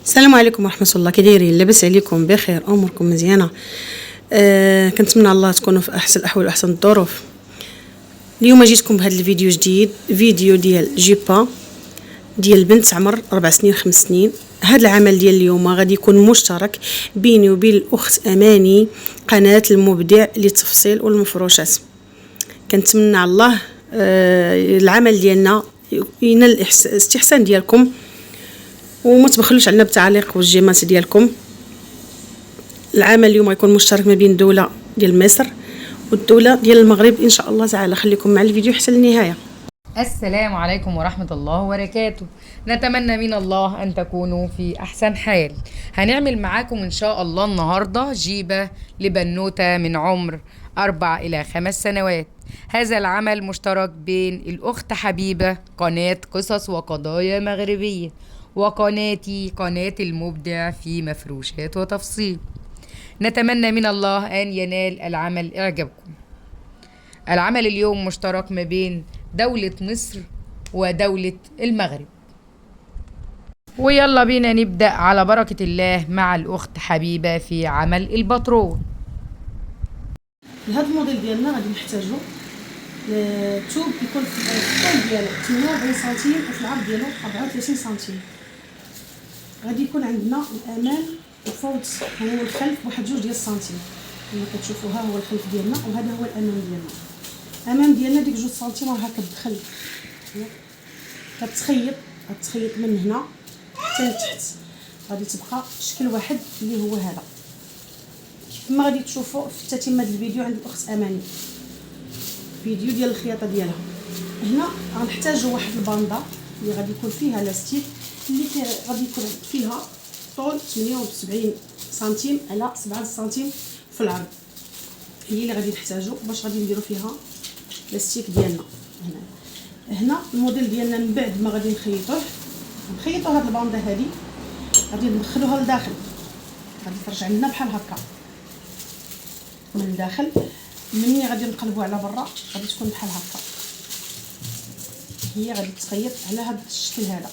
السلام عليكم ورحمة الله. كي دايرين؟ لاباس عليكم؟ بخير؟ اموركم مزيانة؟ كنتمنى الله تكونوا في احسن الاحوال واحسن الظروف. اليوم جيتكم بهذا الفيديو جديد، فيديو ديال جيبا ديال بنت عمر 4 سنين 5 سنين. هذا العمل ديال اليوم غادي يكون مشترك بيني وبين الاخت اماني، قناة المبدع للتفصيل والمفروشات. كنتمنى على الله العمل ديالنا ينال الاستحسان ديالكم، وما تبخلوش علينا بالتعليق والجيمات ديالكم. العمل اليوم غيكون مشترك ما بين الدولة ديال مصر والدولة ديال المغرب ان شاء الله تعالى. خليكم مع الفيديو حتى للنهاية. السلام عليكم ورحمة الله وبركاته. نتمنى من الله أن تكونوا في أحسن حال. هنعمل معاكم إن شاء الله النهاردة جيبة لبنوتة من عمر 4 إلى 5 سنوات. هذا العمل مشترك بين الأخت حبيبة قناة قصص وقضايا مغربية، وقناتي قناة المبدع في مفروشات وتفصيل. نتمنى من الله أن ينال العمل إعجابكم. العمل اليوم مشترك ما بين دولة مصر ودولة المغرب. ويلا بينا نبدأ على بركة الله مع الأخت حبيبة في عمل الباترون. لهذا الموديل ديالنا غادي نحتاجو توب يكون في الطول ديالو 48 سنتيم وفي العرض ديالو 34 سنتيم. غادي يكون عندنا الامام والفوت هو الخلف بواحد 2 ديال السنتيم. كما كتشوفوا ها هو الخلف ديالنا وهذا هو الامام ديالنا. الامام ديالنا ديك 2 سنتيم راه كتدخل كتخيط من هنا حتى لتحت. غادي تبقى شكل واحد اللي هو هذا كما غادي تشوفوا في تتمه الفيديو عند الاخت اماني، فيديو ديال الخياطه ديالها. هنا غنحتاجوا واحد الباندا اللي غادي يكون فيها لاستيك اللي غادي يكون فيها طول 78 سنتيم على 7 سنتيم في العرض. هي اللي غادي نحتاجوا باش غادي نديروا فيها لاستيك ديالنا. هنا الموديل ديالنا من بعد ما غادي نخيطوا هاد الباندا هذه غادي ندخلوها لداخل، غادي ترجع لنا بحال هكا من الداخل. مني غادي نقلبوا على برا غادي تكون بحال هكا. هي غادي تخيط على هذا الشكل هذا.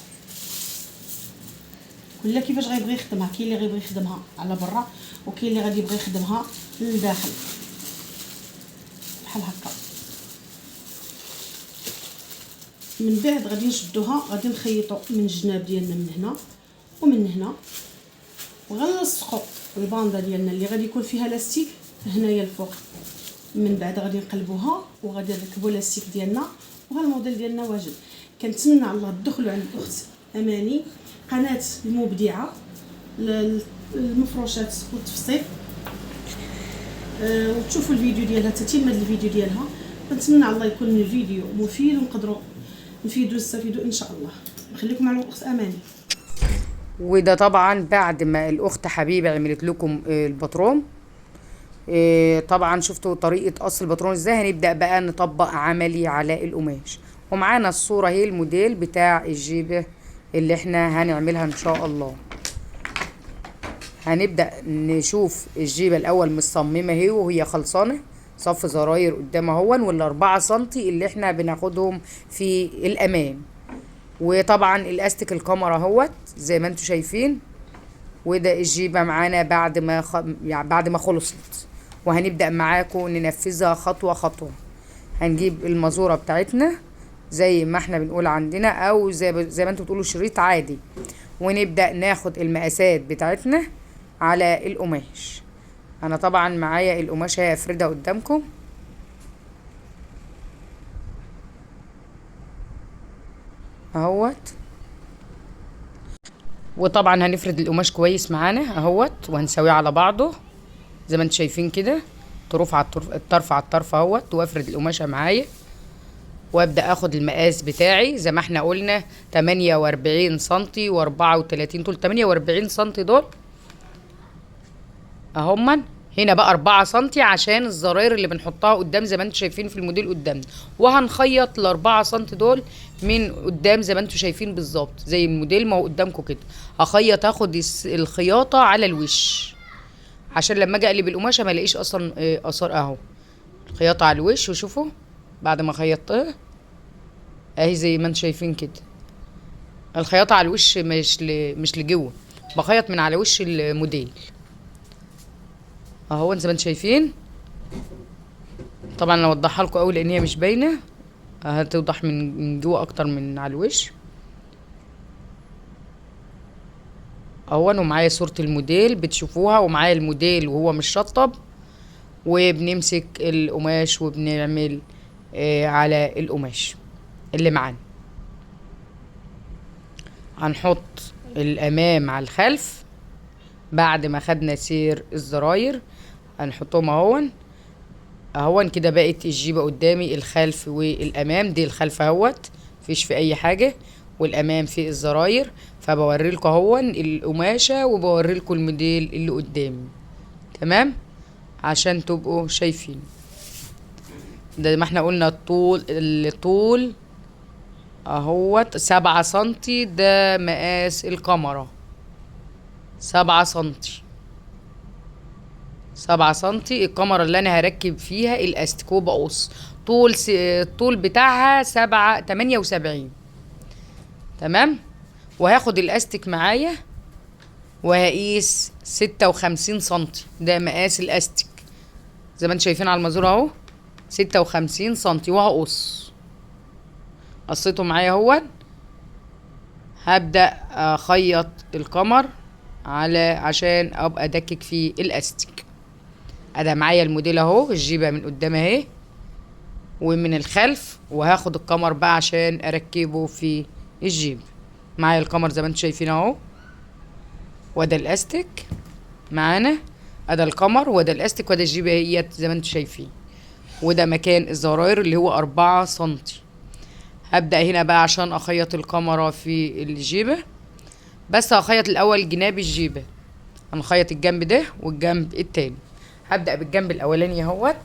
كل كيفاش غيبغي يخدمها، كاين اللي غيبغي يخدمها على برا وكاين اللي غادي يبغي يخدمها للداخل بحال هكا. من بعد غادي نشدوها، غادي نخيطوا من الجناب ديالنا من هنا ومن هنا، وغنلصقوا الباندا ديالنا اللي غادي يكون فيها لاستيك هنايا الفوق. من بعد غادي نقلبوها وغادي نركبوا لاستيك ديالنا، وها الموديل ديالنا واجد. كنتمنى على الله تدخلوا عند الاخت اماني قناه المبدعه للمفروشات والتفصيل وتشوفوا الفيديو ديالها تتمه الفيديو ديالها. كنتمنى على الله يكون الفيديو مفيد ونقدروا نفيدوا نستفيدوا ان شاء الله. نخليكم مع الاخت اماني. وده طبعا بعد ما الأخت حبيبة عملت لكم الباترون. طبعا شفتوا طريقة قص الباترون ازاي. هنبدأ بقى نطبق عملي على القماش، ومعانا الصورة هي الموديل بتاع الجيبة اللي احنا هنعملها ان شاء الله. هنبدأ نشوف الجيبة الاول مصممة اهي وهي خلصانة، صف زراير قدام اهون، وال4 سنتي اللي احنا بناخدهم في الامام. وطبعا الاستيك الكاميرا اهوت زي ما انتم شايفين. وده الجيبة معانا بعد ما خلصت، وهنبدأ معاكم ننفذها خطوة خطوة. هنجيب المازورة بتاعتنا زي ما احنا بنقول عندنا، او زي ما انتم بتقولوا شريط عادي، ونبدأ ناخد المقاسات بتاعتنا على القماش. انا طبعا معايا القماش هفردها قدامكم اهوت. وطبعا هنفرد القماش كويس معانا اهوت، وهنسويه على بعضه زي ما انتم شايفين كده، طرف على الطرف على الطرف اهوت. وافرد القماشه معايا وابدا اخد المقاس بتاعي زي ما احنا قلنا 48 سنتي و34 طول. 48 سنتي دول اهما. هنا بقى 4 سنتي عشان الزراير اللي بنحطها قدام زي ما انتم شايفين في الموديل قدامنا. وهنخيط ال4 سنتي دول من قدام زي ما انتم شايفين بالظبط زي الموديل ما هو قدامكم كده. هخيط اخد الخياطه على الوش عشان لما اجي اقلب القماشه ما الاقيش اصلا اثار اهو. الخياطه على الوش، وشوفوا بعد ما خيطتها اهي زي ما انتم شايفين كده. الخياطه على الوش مش لجوه، بخيط من على وش الموديل اهو زي ما انتم شايفين. طبعا انا اوضحها لكم قوي لان هي مش باينه، هتوضح من جوه اكتر من على الوش اهو. ومعايا صورة الموديل بتشوفوها، ومعايا الموديل وهو متشطب، وبنمسك القماش وبنعمل على القماش اللي معانا. هنحط الامام على الخلف بعد ما خدنا سير الزراير، هنحطهم اهون كده. بقت الجيبة قدامي الخلف والامام، دي الخلف اهوت مفيش في اي حاجة، والامام في الزراير. فبوريلكوا اهون القماشة وبوريلكوا الموديل اللي قدامي، تمام، عشان تبقوا شايفين. ده ما احنا قلنا الطول اهوت 7 سنتي، ده مقاس الكاميرا 7 سنتي. 7 سنتي الكاميرا اللي انا هركب فيها الاستيك، وبقص الطول بتاعها 78. تمام. وهاخد الاستيك معايا وهقيس 56 سنتي، ده مقاس الاستيك زي ما انتم شايفين على المازور اهو 56 سنتي. وهقص قصيته معايا اهو. هبدأ اخيط الكمر عشان ابقى ادكك فيه الاستيك. ادا معايا الموديل اهو، الجيبه من قدام اهي ومن الخلف، وهاخد الكمر بقى عشان اركبه في الجيب. معايا الكمر زي ما انتم شايفين اهو، وده الاستيك معانا، ادا الكمر وده الاستيك وده الجيبه اهيت زي ما انتم شايفين، وده مكان الزراير اللي هو 4 سنتي. هبدأ هنا بقى عشان اخيط الكاميرا في الجيبة، بس هخيط الاول جناب الجيبة. هنخيط الجنب ده والجنب التاني. هبدأ بالجنب الاولاني اهوت،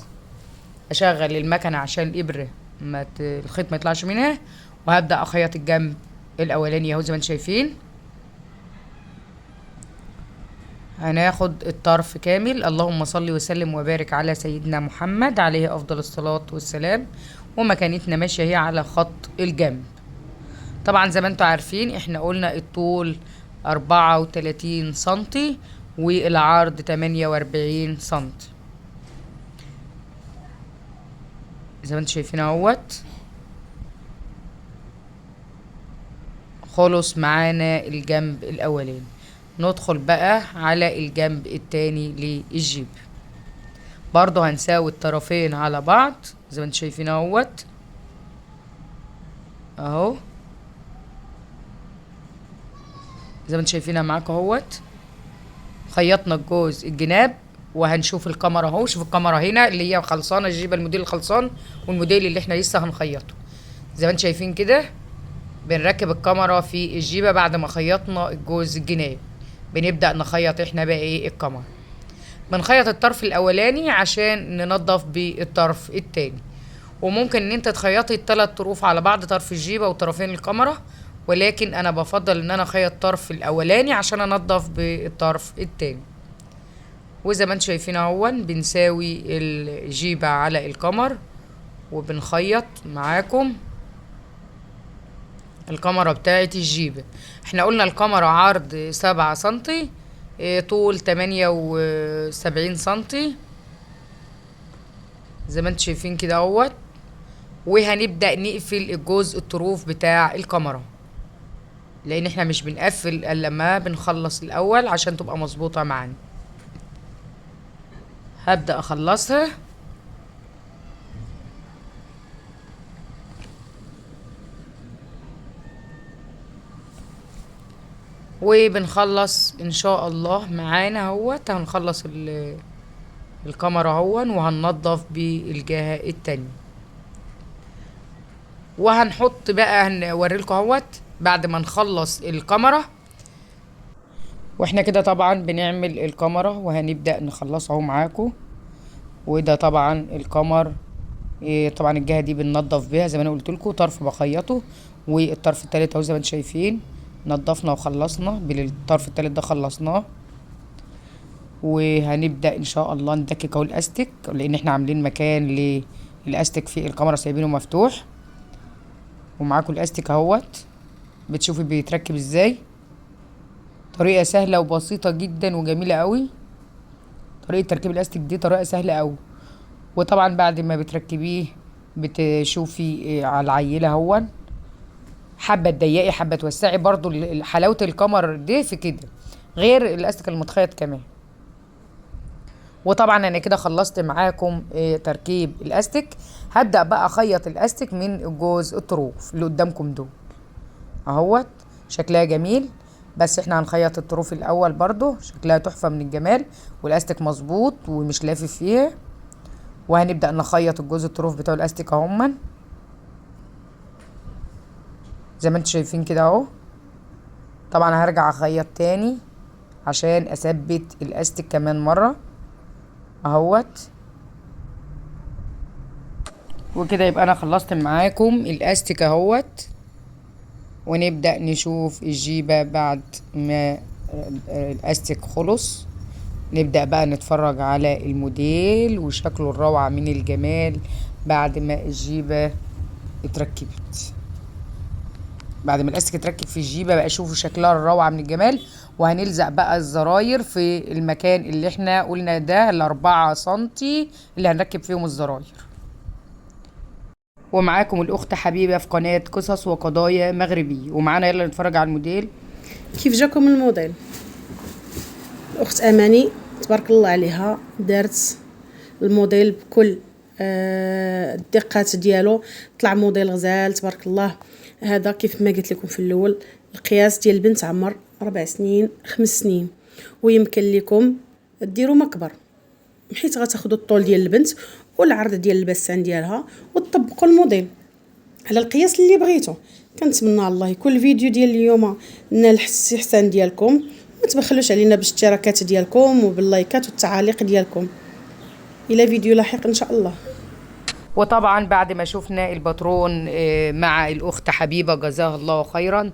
اشغل المكنة عشان الابرة الخيط ما يطلعش منها، وهبدأ اخيط الجنب الاولاني اهو زي ما انتم شايفين. هناخد الطرف كامل. اللهم صل وسلم وبارك على سيدنا محمد عليه افضل الصلاة والسلام. ومكانتنا ماشية هي على خط الجنب. طبعا زي ما انتم عارفين احنا قلنا الطول 34 سنتي والعرض 48 سنتي زي ما انتم شايفين اهوت. خلص معانا الجنب الاولاني، ندخل بقى على الجنب التاني للجيب. برضو هنساوي الطرفين على بعض زي ما انتم شايفين اهوت اهو، زي ما انتم شايفينها معاكم اهوت. خيطنا الجوز الجناب، وهنشوف الكاميرا اهو. شوف الكاميرا هنا اللي هي خلصانه، الجيبه الموديل الخلصان والموديل اللي احنا لسه هنخيطه. زي ما انتم شايفين كده بنركب الكاميرا في الجيبه بعد ما خيطنا الجوز الجناب. بنبدأ نخيط احنا بقى ايه الكاميرا. بنخيط الطرف الاولاني عشان ننضف بالطرف التاني، وممكن ان انت تخيطي ال3 طروف على بعض، طرف الجيبه وطرفين الكاميرا، ولكن انا بفضل ان انا اخيط الطرف الاولاني عشان انضف بالطرف التاني. وزي ما انتم شايفين اهو بنساوي الجيبه على الكمر وبنخيط معاكم الكاميرا بتاعت الجيبه. احنا قلنا الكاميرا عرض 7 سنتي، طول 78 سنتي زي ما انتم شايفين كده اهوت. وهنبدأ نقفل الجزء الطروف بتاع الكاميرا، لان احنا مش بنقفل الا لما بنخلص الاول عشان تبقى مظبوطه معانا. هبدأ اخلصها وبنخلص ان شاء الله معانا اهوت. هنخلص الكاميرا اهون وهننضف بالجهه التانية، وهنحط بقى هنوريلكم اهوت بعد ما نخلص الكاميرا. واحنا كده طبعا بنعمل الكاميرا وهنبدأ نخلصها اهو معاكم. وده طبعا الكاميرا طبعا الجهه دي بننضف بيها زي ما انا قلت لكم، طرف بخيطه والطرف التالت اهو زي ما انتم شايفين نضفنا وخلصنا بالطرف التالت ده خلصناه. وهنبدأ ان شاء الله ندكك اهو الاستيك، لان احنا عاملين مكان للاستيك في الكاميرا سايبينه مفتوح. ومعاكم الاستيك اهوت بتشوفي بيتركب ازاي طريقة سهلة وبسيطة جدا وجميلة قوي. طريقة تركيب الاستك دي طريقة سهلة قوي. وطبعا بعد ما بتركبيه بتشوفي على العيلة هون، حابة تضيقي حابة توسعي، برضو حلاوة الكمر دي في كده غير الاستك المتخيط كمان. وطبعا انا كده خلصت معاكم تركيب الاستك. هبدأ بقى اخيط الاستك من الجوز الطروف اللي قدامكم دول اهوت. شكلها جميل، بس احنا هنخيط الطروف الاول برضو، شكلها تحفة من الجمال والاستك مظبوط ومش لافف فيها. وهنبدأ نخيط الجوز الطروف بتوع الاستك اهما زي ما انتم شايفين كده اهو. طبعا هرجع اخيط تاني عشان اثبت الاستك كمان مرة اهوت. وكده يبقى انا خلصت معاكم الاستك اهوت. ونبدأ نشوف الجيبة بعد ما الاستك خلص. نبدأ بقى نتفرج على الموديل وشكله الروعة من الجمال بعد ما الجيبة اتركبت. بعد ما الاستك اتركب في الجيبة بقى شوفوا شكلها الروعة من الجمال. وهنلزق بقى الزراير في المكان اللي احنا قلنا ده ال4 سنتي اللي هنركب فيهم الزراير. ومعاكم الاخت حبيبة في قناة قصص وقضايا مغربية، ومعانا يلا نتفرج على الموديل. كيف جاكم الموديل؟ الاخت اماني تبارك الله عليها دارت الموديل بكل الدقات ديالو، طلع موديل غزال تبارك الله. هذا كيف ما قلت لكم في الاول القياس ديال البنت عمر 4 سنين 5 سنين، ويمكن لكم ديروا مكبر حيت غتاخذوا الطول ديال البنت والعرض ديال البسان ديالها وتطبقوا الموديل على القياس اللي بغيتو. كنتمنى الله يكون الفيديو ديال اليوم نال الاستحسان ديالكم، ما تبخلوش علينا بالاشتراكات ديالكم وباللايكات والتعاليق ديالكم. الى فيديو لاحق ان شاء الله. وطبعا بعد ما شفنا الباترون مع الاخت حبيبة جزاها الله خيرا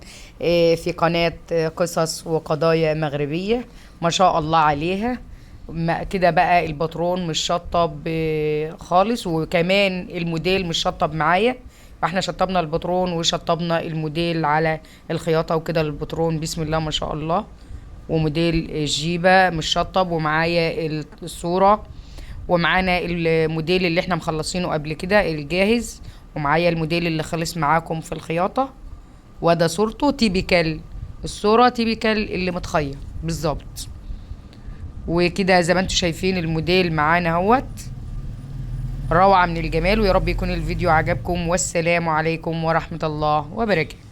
في قناة قصص وقضايا مغربية، ما شاء الله عليها كده بقى الباترون مش شطب خالص، وكمان الموديل مش شطب معايا. فاحنا شطبنا الباترون وشطبنا الموديل على الخياطة وكده الباترون بسم الله ما شاء الله. وموديل الجيبة مش شطب، ومعايا الصورة، ومعانا الموديل اللي احنا مخلصينه قبل كده الجاهز، ومعايا الموديل اللي خلص معاكم في الخياطة. وده صورته تيبيكال، الصورة تيبيكال اللي متخيط بالظبط. وكده زي ما انتم شايفين الموديل معانا اهوت روعة من الجمال. ويا رب يكون الفيديو عجبكم، والسلام عليكم ورحمة الله وبركاته.